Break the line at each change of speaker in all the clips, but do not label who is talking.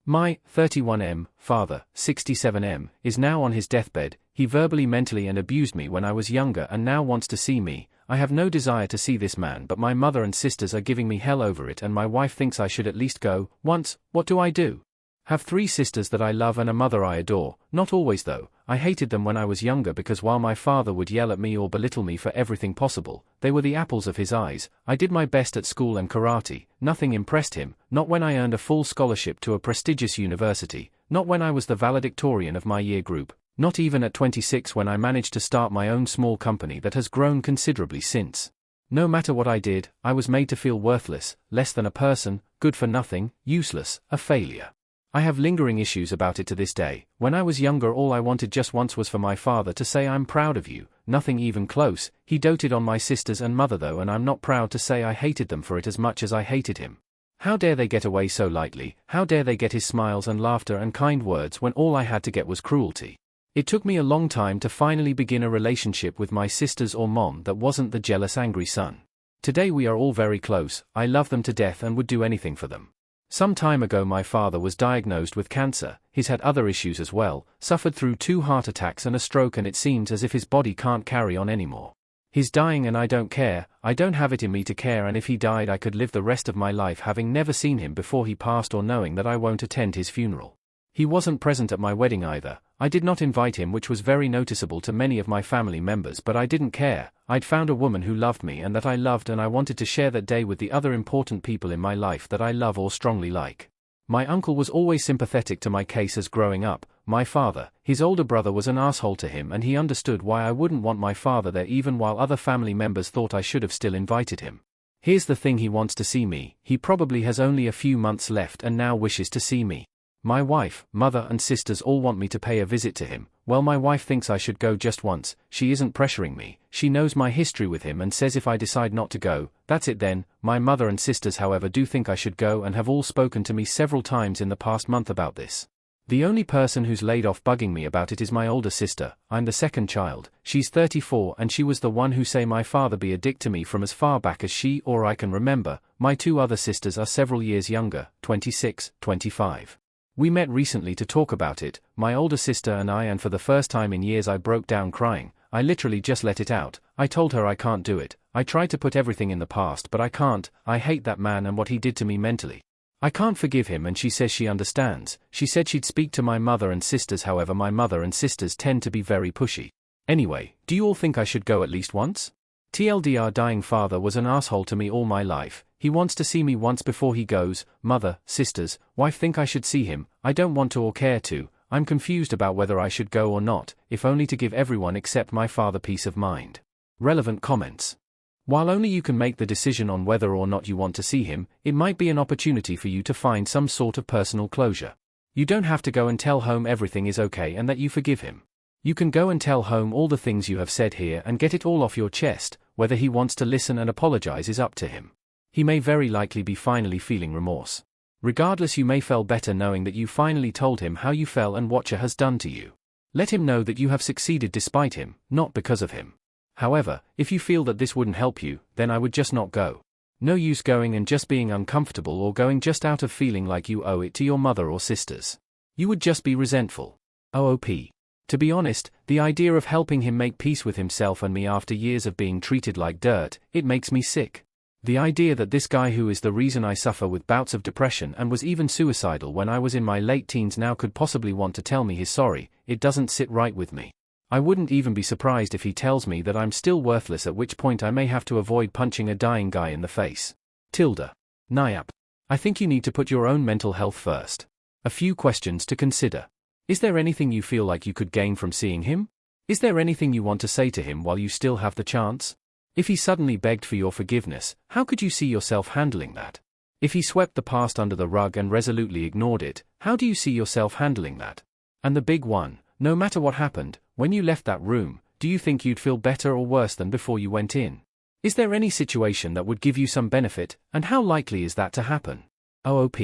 My 31M father, 67M, is now on his deathbed. He verbally, mentally and abused me when I was younger and now wants to see me. I have no desire to see this man, but my mother and sisters are giving me hell over it, and my wife thinks I should at least go once. What do I do? Have 3 sisters that I love and a mother I adore. Not always though. I hated them when I was younger because while my father would yell at me or belittle me for everything possible, they were the apples of his eyes. I did my best at school and karate. Nothing impressed him, not when I earned a full scholarship to a prestigious university, not when I was the valedictorian of my year group, not even at 26 when I managed to start my own small company that has grown considerably since. No matter what I did, I was made to feel worthless, less than a person, good for nothing, useless, a failure. I have lingering issues about it to this day. When I was younger, all I wanted just once was for my father to say I'm proud of you, nothing even close. He doted on my sisters and mother though, and I'm not proud to say I hated them for it as much as I hated him. How dare they get away so lightly? How dare they get his smiles and laughter and kind words when all I had to get was cruelty? It took me a long time to finally begin a relationship with my sisters or mom that wasn't the jealous, angry son. Today we are all very close. I love them to death and would do anything for them. Some time ago my father was diagnosed with cancer. He's had other issues as well, suffered through 2 heart attacks and a stroke, and it seems as if his body can't carry on anymore. He's dying and I don't care. I don't have it in me to care, and if he died I could live the rest of my life having never seen him before he passed or knowing that I won't attend his funeral. He wasn't present at my wedding either. I did not invite him, which was very noticeable to many of my family members, but I didn't care. I'd found a woman who loved me and that I loved, and I wanted to share that day with the other important people in my life that I love or strongly like. My uncle was always sympathetic to my case as growing up. My father, his older brother, was an asshole to him, and he understood why I wouldn't want my father there even while other family members thought I should have still invited him. Here's the thing, he wants to see me. He probably has only a few months left and now wishes to see me. My wife, mother and sisters all want me to pay a visit to him. Well, my wife thinks I should go just once. She isn't pressuring me. She knows my history with him and says if I decide not to go, that's it then. My mother and sisters, however, do think I should go and have all spoken to me several times in the past month about this. The only person who's laid off bugging me about it is my older sister. I'm the second child. She's 34 and she was the one who say my father be a dick to me from as far back as she or I can remember. My 2 other sisters are several years younger, 26, 25. We met recently to talk about it, my older sister and I, and for the first time in years I broke down crying. I literally just let it out. I told her I can't do it. I tried to put everything in the past, but I can't. I hate that man and what he did to me mentally. I can't forgive him, and she says she understands. She said she'd speak to my mother and sisters, however my mother and sisters tend to be very pushy. Anyway, do you all think I should go at least once? TLDR, dying father was an asshole to me all my life. He wants to see me once before he goes. Mother, sisters, wife think I should see him. I don't want to or care to. I'm confused about whether I should go or not, if only to give everyone except my father peace of mind. Relevant comments. While only you can make the decision on whether or not you want to see him, it might be an opportunity for you to find some sort of personal closure. You don't have to go and tell home everything is okay and that you forgive him. You can go and tell home all the things you have said here and get it all off your chest. Whether he wants to listen and apologize is up to him. He may very likely be finally feeling remorse. Regardless, you may feel better knowing that you finally told him how you felt and what he has done to you. Let him know that you have succeeded despite him, not because of him. However, if you feel that this wouldn't help you, then I would just not go. No use going and just being uncomfortable, or going just out of feeling like you owe it to your mother or sisters. You would just be resentful. OOP. To be honest, the idea of helping him make peace with himself and me after years of being treated like dirt, it makes me sick. The idea that this guy who is the reason I suffer with bouts of depression and was even suicidal when I was in my late teens now could possibly want to tell me he's sorry, it doesn't sit right with me. I wouldn't even be surprised if he tells me that I'm still worthless, at which point I may have to avoid punching a dying guy in the face. Nyap. I think you need to put your own mental health first. A few questions to consider. Is there anything you feel like you could gain from seeing him? Is there anything you want to say to him while you still have the chance? If he suddenly begged for your forgiveness, how could you see yourself handling that? If he swept the past under the rug and resolutely ignored it, how do you see yourself handling that? And the big one, no matter what happened, when you left that room, do you think you'd feel better or worse than before you went in? Is there any situation that would give you some benefit, and how likely is that to happen? OOP.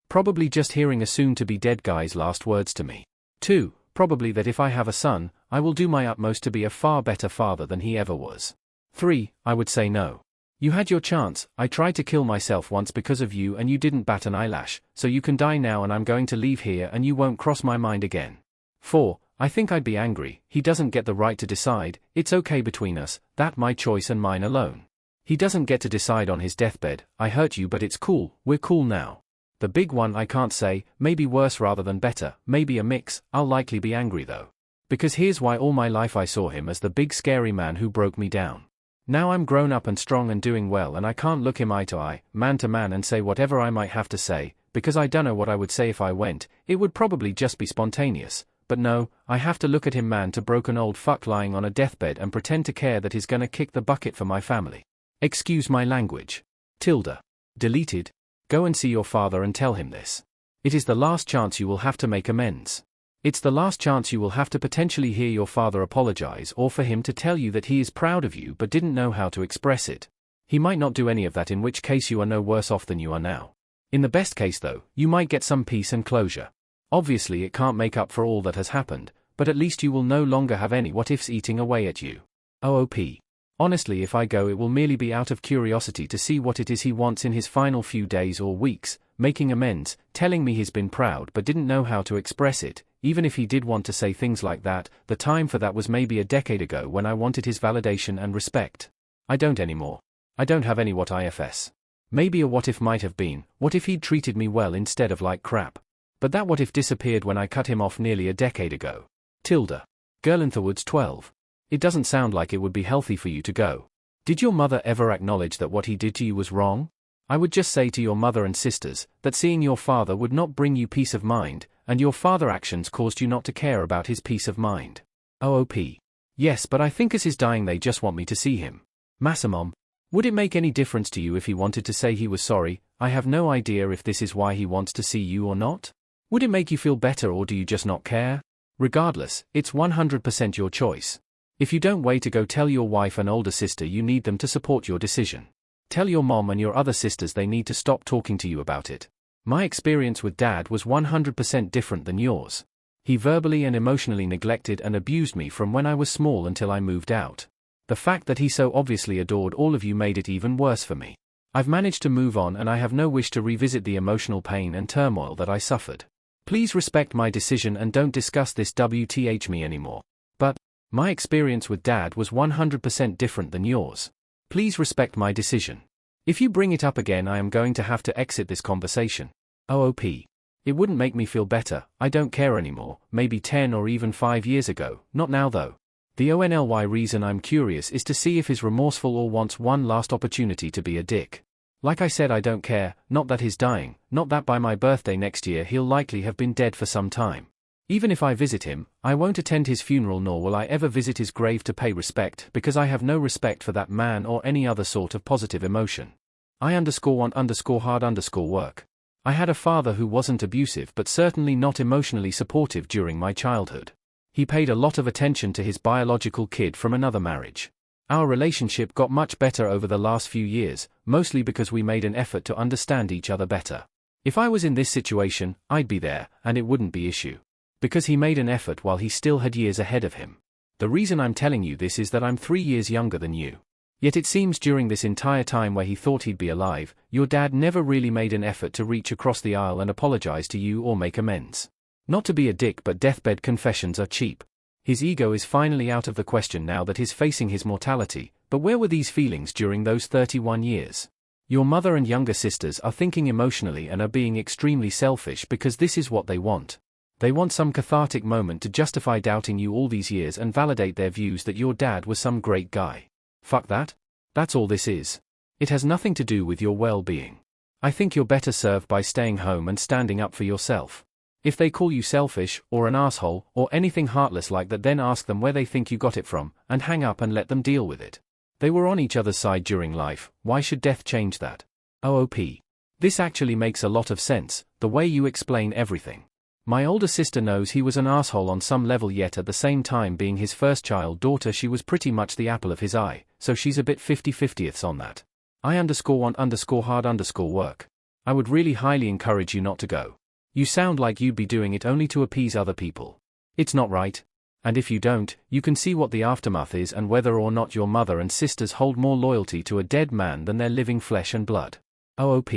Probably just hearing a soon-to-be dead guy's last words to me. 2. Probably that if I have a son, I will do my utmost to be a far better father than he ever was. 3. I would say no. You had your chance. I tried to kill myself once because of you and you didn't bat an eyelash, so you can die now and I'm going to leave here and you won't cross my mind again. 4. I think I'd be angry. He doesn't get the right to decide. It's okay between us, that my choice and mine alone. He doesn't get to decide on his deathbed. I hurt you but it's cool, we're cool now. The big one I can't say, maybe worse rather than better, maybe a mix. I'll likely be angry though. Because here's why: all my life I saw him as the big scary man who broke me down. Now I'm grown up and strong and doing well and I can't look him eye to eye, man to man and say whatever I might have to say, because I don't know what I would say if I went. It would probably just be spontaneous. But no, I have to look at him man to broken old fuck lying on a deathbed and pretend to care that he's gonna kick the bucket for my family. Excuse my language. Tilda. Deleted. Go and see your father and tell him this. It is the last chance you will have to make amends. It's the last chance you will have to potentially hear your father apologize or for him to tell you that he is proud of you but didn't know how to express it. He might not do any of that, in which case you are no worse off than you are now. In the best case though, you might get some peace and closure. Obviously it can't make up for all that has happened, but at least you will no longer have any what-ifs eating away at you. OOP. Honestly, if I go it will merely be out of curiosity to see what it is he wants in his final few days or weeks, making amends, telling me he's been proud but didn't know how to express it. Even if he did want to say things like that, the time for that was maybe a decade ago when I wanted his validation and respect. I don't anymore. I don't have any what-ifs. Maybe a what-if might have been, what if he'd treated me well instead of like crap? But that what-if disappeared when I cut him off nearly a decade ago. Tilda. Girlinthawoods 12. It doesn't sound like it would be healthy for you to go. Did your mother ever acknowledge that what he did to you was wrong? I would just say to your mother and sisters that seeing your father would not bring you peace of mind, and your father's actions caused you not to care about his peace of mind. OOP. Yes, but I think as he's dying they just want me to see him. Massamom. Would it make any difference to you if he wanted to say he was sorry? I have no idea if this is why he wants to see you or not. Would it make you feel better or do you just not care? Regardless, it's 100% your choice. If you don't wait to go tell your wife and older sister you need them to support your decision. Tell your mom and your other sisters they need to stop talking to you about it. My experience with Dad was 100% different than yours. He verbally and emotionally neglected and abused me from when I was small until I moved out. The fact that he so obviously adored all of you made it even worse for me. I've managed to move on and I have no wish to revisit the emotional pain and turmoil that I suffered. Please respect my decision and don't discuss this WTH me anymore. But my experience with Dad was 100% different than yours. Please respect my decision. If you bring it up again I am going to have to exit this conversation. OOP. It wouldn't make me feel better. I don't care anymore. Maybe 10 or even 5 years ago, not now though. The only reason I'm curious is to see if he's remorseful or wants one last opportunity to be a dick. Like I said, I don't care, not that he's dying, not that by my birthday next year he'll likely have been dead for some time. Even if I visit him, I won't attend his funeral nor will I ever visit his grave to pay respect because I have no respect for that man or any other sort of positive emotion. I_want_hard_work. I had a father who wasn't abusive but certainly not emotionally supportive during my childhood. He paid a lot of attention to his biological kid from another marriage. Our relationship got much better over the last few years, mostly because we made an effort to understand each other better. If I was in this situation, I'd be there, and it wouldn't be issue. Because he made an effort while he still had years ahead of him. The reason I'm telling you this is that I'm 3 years younger than you. Yet it seems during this entire time where he thought he'd be alive, your dad never really made an effort to reach across the aisle and apologize to you or make amends. Not to be a dick, but deathbed confessions are cheap. His ego is finally out of the question now that he's facing his mortality, but where were these feelings during those 31 years? Your mother and younger sisters are thinking emotionally and are being extremely selfish because this is what they want. They want some cathartic moment to justify doubting you all these years and validate their views that your dad was some great guy. Fuck that. That's all this is. It has nothing to do with your well-being. I think you're better served by staying home and standing up for yourself. If they call you selfish, or an asshole, or anything heartless like that, then ask them where they think you got it from, and hang up and let them deal with it. They were on each other's side during life, why should death change that? OOP. This actually makes a lot of sense, the way you explain everything. My older sister knows he was an asshole on some level, yet at the same time being his first child daughter she was pretty much the apple of his eye, so she's a bit 50-50ths on that. I_want_hard_work. I would really highly encourage you not to go. You sound like you'd be doing it only to appease other people. It's not right. And if you don't, you can see what the aftermath is and whether or not your mother and sisters hold more loyalty to a dead man than their living flesh and blood. OOP.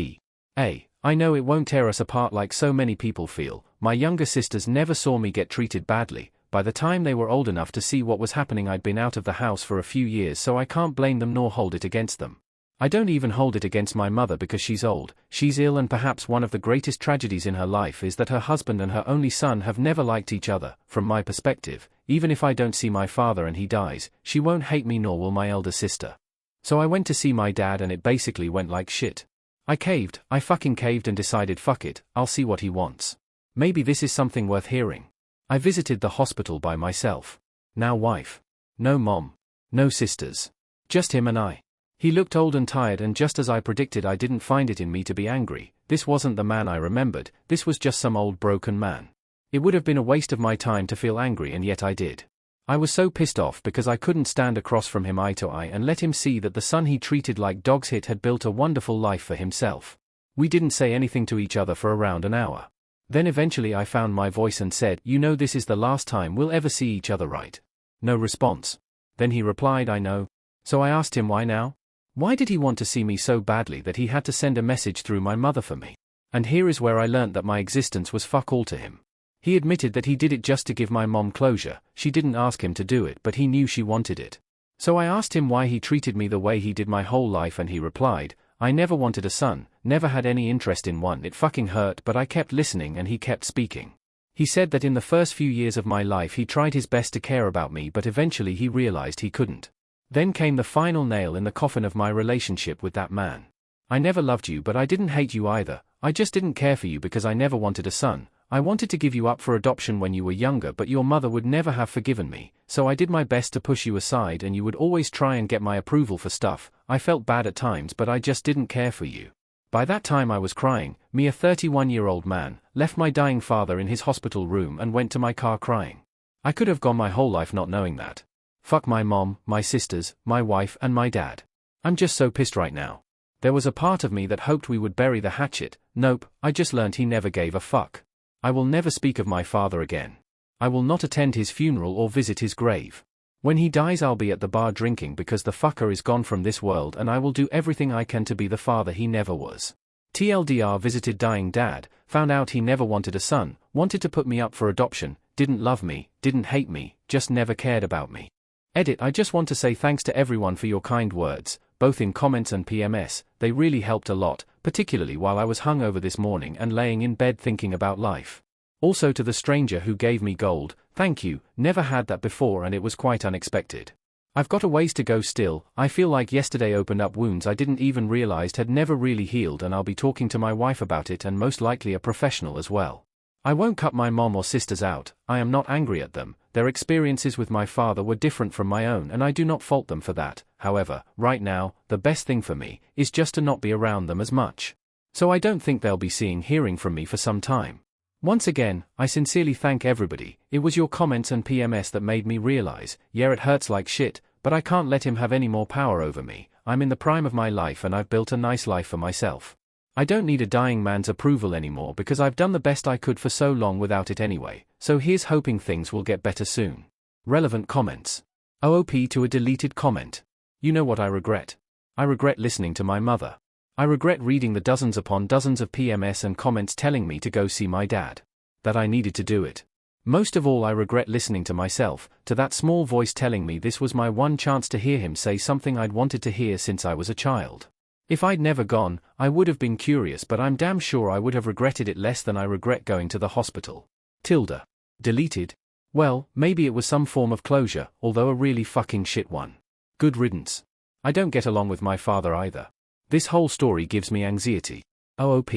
I know it won't tear us apart like so many people feel. My younger sisters never saw me get treated badly. By the time they were old enough to see what was happening, I'd been out of the house for a few years, so I can't blame them nor hold it against them. I don't even hold it against my mother because she's old, she's ill, and perhaps one of the greatest tragedies in her life is that her husband and her only son have never liked each other. From my perspective, even if I don't see my father and he dies, she won't hate me nor will my elder sister. So I went to see my dad and it basically went like shit. I fucking caved and decided fuck it, I'll see what he wants. Maybe this is something worth hearing. I visited the hospital by myself. Now wife. No mom. No sisters. Just him and I. He looked old and tired, and just as I predicted, I didn't find it in me to be angry. This wasn't the man I remembered, this was just some old broken man. It would have been a waste of my time to feel angry, and yet I did. I was so pissed off because I couldn't stand across from him eye to eye and let him see that the son he treated like dog's shit had built a wonderful life for himself. We didn't say anything to each other for around an hour. Then eventually I found my voice and said, "You know, this is the last time we'll ever see each other, right?" No response. Then he replied, "I know." So I asked him why now? Why did he want to see me so badly that he had to send a message through my mother for me? And here is where I learnt that my existence was fuck all to him. He admitted that he did it just to give my mom closure. She didn't ask him to do it, but he knew she wanted it. So I asked him why he treated me the way he did my whole life, and he replied, "I never wanted a son, never had any interest in one. It fucking hurt, but I kept listening and he kept speaking." He said that in the first few years of my life he tried his best to care about me, but eventually he realized he couldn't. Then came the final nail in the coffin of my relationship with that man. "I never loved you, but I didn't hate you either. I just didn't care for you because I never wanted a son. I wanted to give you up for adoption when you were younger, but your mother would never have forgiven me, so I did my best to push you aside, and you would always try and get my approval for stuff. I felt bad at times, but I just didn't care for you." By that time I was crying. Me, a 31-year-old man, left my dying father in his hospital room and went to my car crying. I could have gone my whole life not knowing that. Fuck my mom, my sisters, my wife, and my dad. I'm just so pissed right now. There was a part of me that hoped we would bury the hatchet. Nope, I just learned he never gave a fuck. I will never speak of my father again. I will not attend his funeral or visit his grave. When he dies, I'll be at the bar drinking because the fucker is gone from this world, and I will do everything I can to be the father he never was. TLDR, visited dying dad, found out he never wanted a son, wanted to put me up for adoption, didn't love me, didn't hate me, just never cared about me. Edit, I just want to say thanks to everyone for your kind words, both in comments and PMS, they really helped a lot, particularly while I was hungover this morning and laying in bed thinking about life. Also to the stranger who gave me gold, thank you, never had that before and it was quite unexpected. I've got a ways to go still. I feel like yesterday opened up wounds I didn't even realize had never really healed, and I'll be talking to my wife about it, and most likely a professional as well. I won't cut my mom or sisters out. I am not angry at them. Their experiences with my father were different from my own and I do not fault them for that. However, right now, the best thing for me is just to not be around them as much. So I don't think they'll be hearing from me for some time. Once again, I sincerely thank everybody. It was your comments and PMS that made me realize, yeah, it hurts like shit, but I can't let him have any more power over me. I'm in the prime of my life and I've built a nice life for myself. I don't need a dying man's approval anymore because I've done the best I could for so long without it anyway, so here's hoping things will get better soon. Relevant comments. OOP to a deleted comment. You know what I regret? I regret listening to my mother. I regret reading the dozens upon dozens of PMS and comments telling me to go see my dad. That I needed to do it. Most of all, I regret listening to myself, to that small voice telling me this was my one chance to hear him say something I'd wanted to hear since I was a child. If I'd never gone, I would have been curious, but I'm damn sure I would have regretted it less than I regret going to the hospital. Tilda. Deleted? Well, maybe it was some form of closure, although a really fucking shit one. Good riddance. I don't get along with my father either. This whole story gives me anxiety. OOP.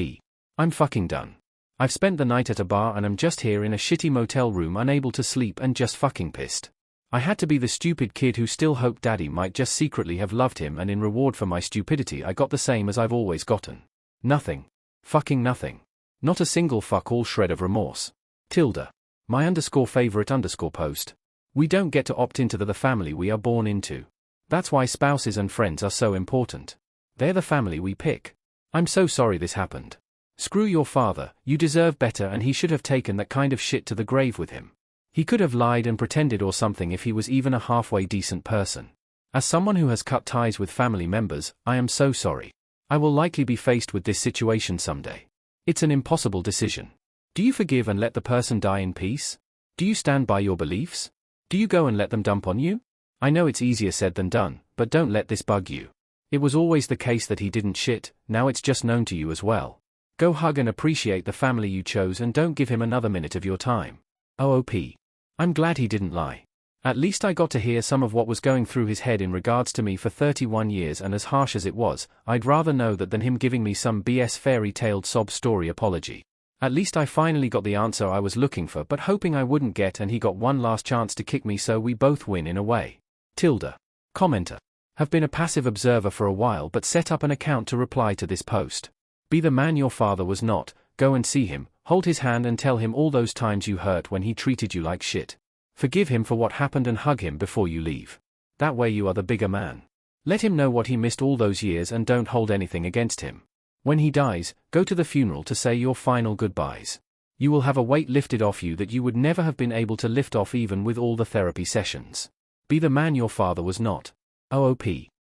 I'm fucking done. I've spent the night at a bar and I'm just here in a shitty motel room unable to sleep and just fucking pissed. I had to be the stupid kid who still hoped daddy might just secretly have loved him, and in reward for my stupidity I got the same as I've always gotten. Nothing. Fucking nothing. Not a single fuck all shred of remorse. Tilda. My _favorite_ post. We don't get to opt into the family we are born into. That's why spouses and friends are so important. They're the family we pick. I'm so sorry this happened. Screw your father, you deserve better, and he should have taken that kind of shit to the grave with him. He could have lied and pretended or something if he was even a halfway decent person. As someone who has cut ties with family members, I am so sorry. I will likely be faced with this situation someday. It's an impossible decision. Do you forgive and let the person die in peace? Do you stand by your beliefs? Do you go and let them dump on you? I know it's easier said than done, but don't let this bug you. It was always the case that he didn't shit, now it's just known to you as well. Go hug and appreciate the family you chose and don't give him another minute of your time. OOP. I'm glad he didn't lie. At least I got to hear some of what was going through his head in regards to me for 31 years, and as harsh as it was, I'd rather know that than him giving me some BS fairy-taled sob story apology. At least I finally got the answer I was looking for but hoping I wouldn't get, and he got one last chance to kick me, so we both win in a way. Tilda. Commenter. Have been a passive observer for a while but set up an account to reply to this post. Be the man your father was not, go and see him, hold his hand and tell him all those times you hurt when he treated you like shit. Forgive him for what happened and hug him before you leave. That way you are the bigger man. Let him know what he missed all those years and don't hold anything against him. When he dies, go to the funeral to say your final goodbyes. You will have a weight lifted off you that you would never have been able to lift off even with all the therapy sessions. Be the man your father was not. OOP.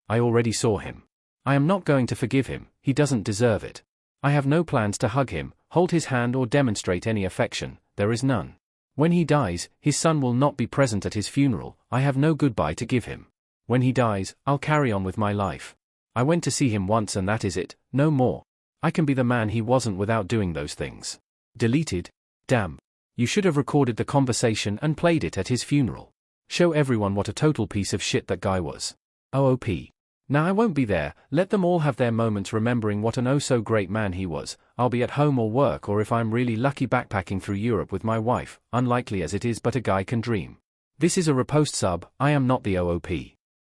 I already saw him. I am not going to forgive him, he doesn't deserve it. I have no plans to hug him, hold his hand or demonstrate any affection, there is none. When he dies, his son will not be present at his funeral, I have no goodbye to give him. When he dies, I'll carry on with my life. I went to see him once and that is it, no more. I can be the man he wasn't without doing those things. Deleted? Damn. You should have recorded the conversation and played it at his funeral. Show everyone what a total piece of shit that guy was. OOP. Now I won't be there, let them all have their moments remembering what an oh so great man he was. I'll be at home or work, or if I'm really lucky backpacking through Europe with my wife, unlikely as it is but a guy can dream. This is a repost sub, I am not the OOP.